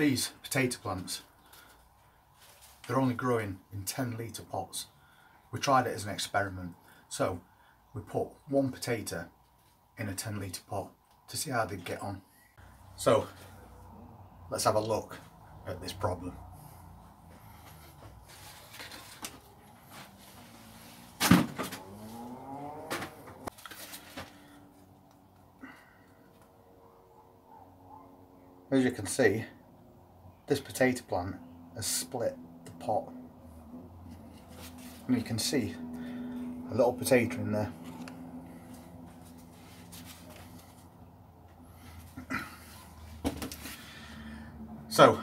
These potato plants, they're only growing in 10-litre pots. We tried it as an experiment. So we put one potato in a 10-litre pot to see how they'd get on. So let's have a look at this problem. As you can see, this potato plant has split the pot, and you can see a little potato in there. So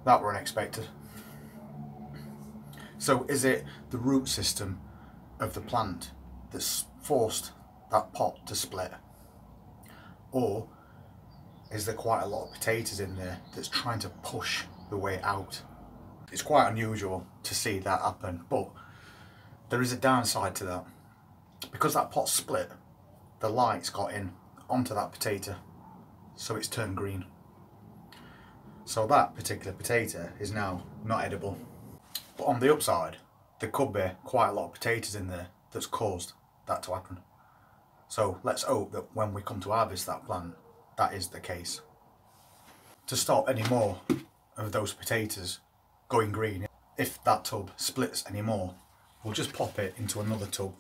that were unexpected. So is it the root system of the plant that's forced that pot to split, or is there quite a lot of potatoes in there that's trying to push the way out? It's quite unusual to see that happen, but there is a downside to that. Because that pot split, the light's got in onto that potato, so it's turned green. So that particular potato is now not edible. But on the upside, there could be quite a lot of potatoes in there that's caused that to happen. So let's hope that when we come to harvest that plant, that is the case. To stop any more of those potatoes going green, if that tub splits anymore, we'll just pop it into another tub.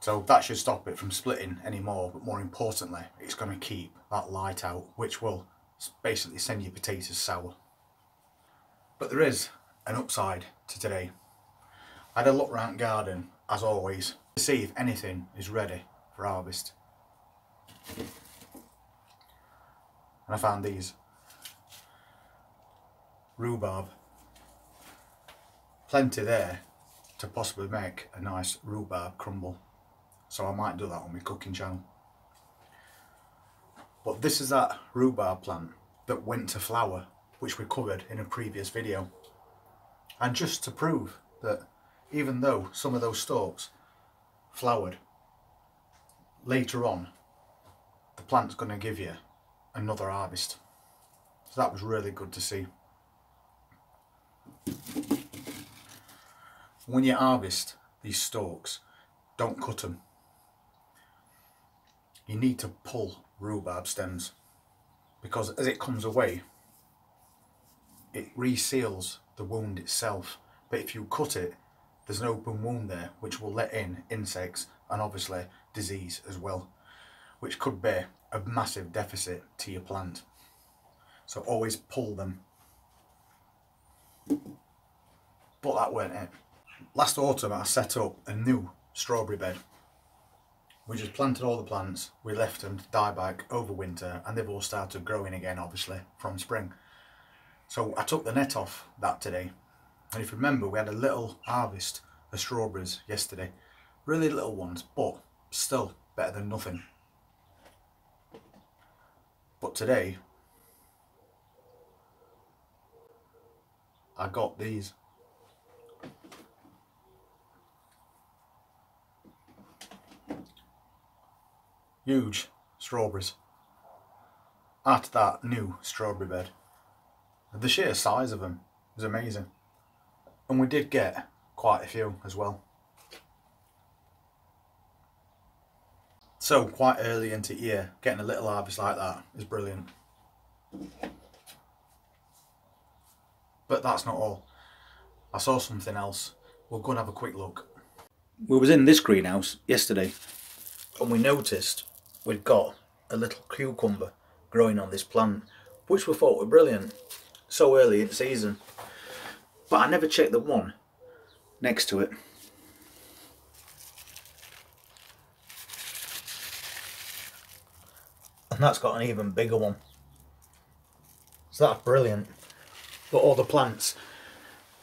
So that should stop it from splitting anymore, but more importantly, it's going to keep that light out, which will basically send your potatoes sour. But there is an upside to today. I had a look around the garden, as always, to see if anything is ready for harvest. And I found these. Rhubarb. Plenty there to possibly make a nice rhubarb crumble. So I might do that on my cooking channel. But this is that rhubarb plant that went to flower, which we covered in a previous video. And just to prove that even though some of those stalks flowered, later on the plant's going to give you another harvest. So that was really good to see. When you harvest these stalks, don't cut them. You need to pull rhubarb stems, because as it comes away, it reseals the wound itself. But if you cut it, there's an open wound there which will let in insects and obviously disease as well, which could be a massive deficit to your plant. So always pull them. But that weren't it. Last autumn I set up a new strawberry bed. We just planted all the plants, we left them to die back over winter, and they've all started growing again obviously from spring. So I took the net off that today. And if you remember, we had a little harvest of strawberries yesterday. Really little ones, but still better than nothing. But today, I got these. Huge strawberries at that new strawberry bed. The sheer size of them was amazing. And we did get quite a few as well. So quite early into the year, getting a little harvest like that is brilliant. But that's not all. I saw something else. We'll go and have a quick look. We was in this greenhouse yesterday and we noticed we'd got a little cucumber growing on this plant, which we thought were brilliant so early in the season. But I never checked the one next to it. And that's got an even bigger one. So that's brilliant. But all the plants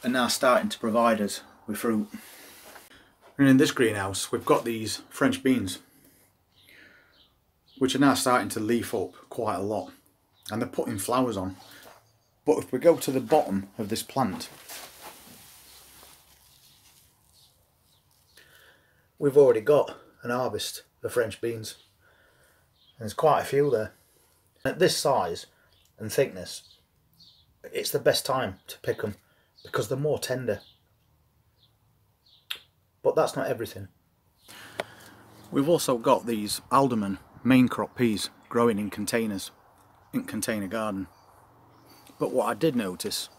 are now starting to provide us with fruit. And in this greenhouse we've got these French beans, which are now starting to leaf up quite a lot. And they're putting flowers on. But if we go to the bottom of this plant, we've already got an harvest the French beans. And there's quite a few there. At this size and thickness, it's the best time to pick them because they're more tender. But that's not everything. We've also got these Allotment main crop peas growing in containers, in container garden. But what I did notice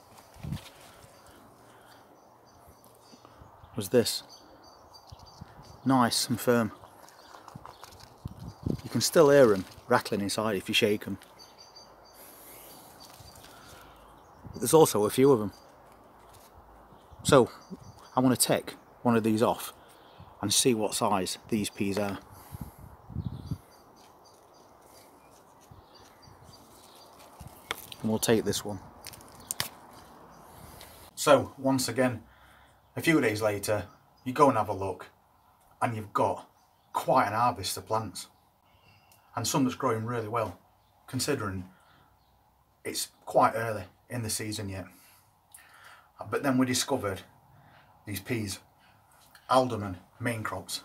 was this, nice and firm. You can still hear them rattling inside if you shake them. But there's also a few of them. So I want to take one of these off and see what size these peas are. And we'll take this one. So once again, a few days later, you go and have a look and you've got quite an harvest of plants, and some that's growing really well considering it's quite early in the season yet. But then we discovered these peas, Allotment main crops,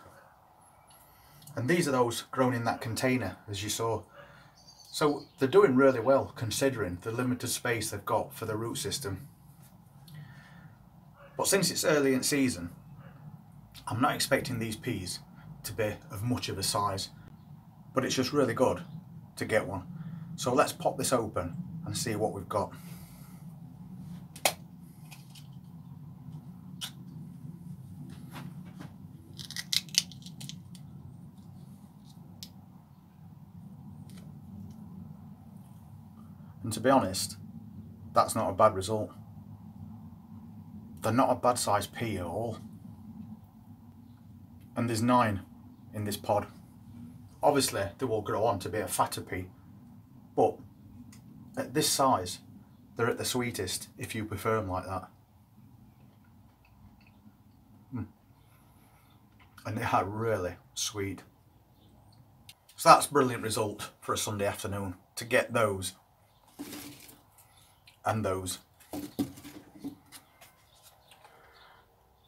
and these are those grown in that container as you saw. So they're doing really well considering the limited space they've got for the root system. But since it's early in season, I'm not expecting these peas to be of much of a size, but it's just really good to get one. So let's pop this open and see what we've got. And to be honest, that's not a bad result. They're not a bad sized pea at all. And there's 9 in this pod. Obviously they will grow on to be a fatter pea, but at this size they're at the sweetest if you prefer them like that. And they are really sweet. So that's a brilliant result for a Sunday afternoon, to get those and those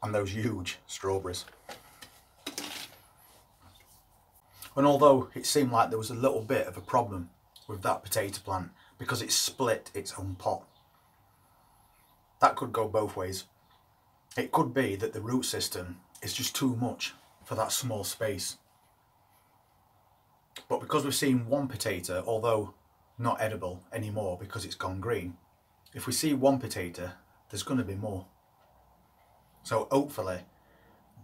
and those huge strawberries. And although it seemed like there was a little bit of a problem with that potato plant because it split its own pot, that could go both ways. It could be that the root system is just too much for that small space. But because we've seen one potato, although not edible anymore because it's gone green, if we see one potato, there's going to be more. So hopefully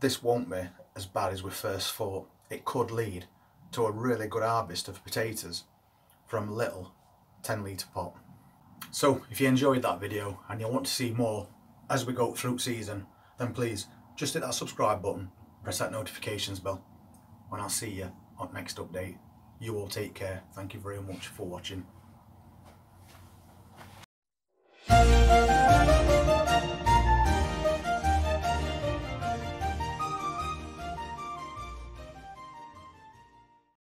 this won't be as bad as we first thought. It could lead to a really good harvest of potatoes from a little 10-litre pot. So if you enjoyed that video and you want to see more as we go through season, then please just hit that subscribe button, press that notifications bell, and I'll see you on next update. You all take care. Thank you very much for watching.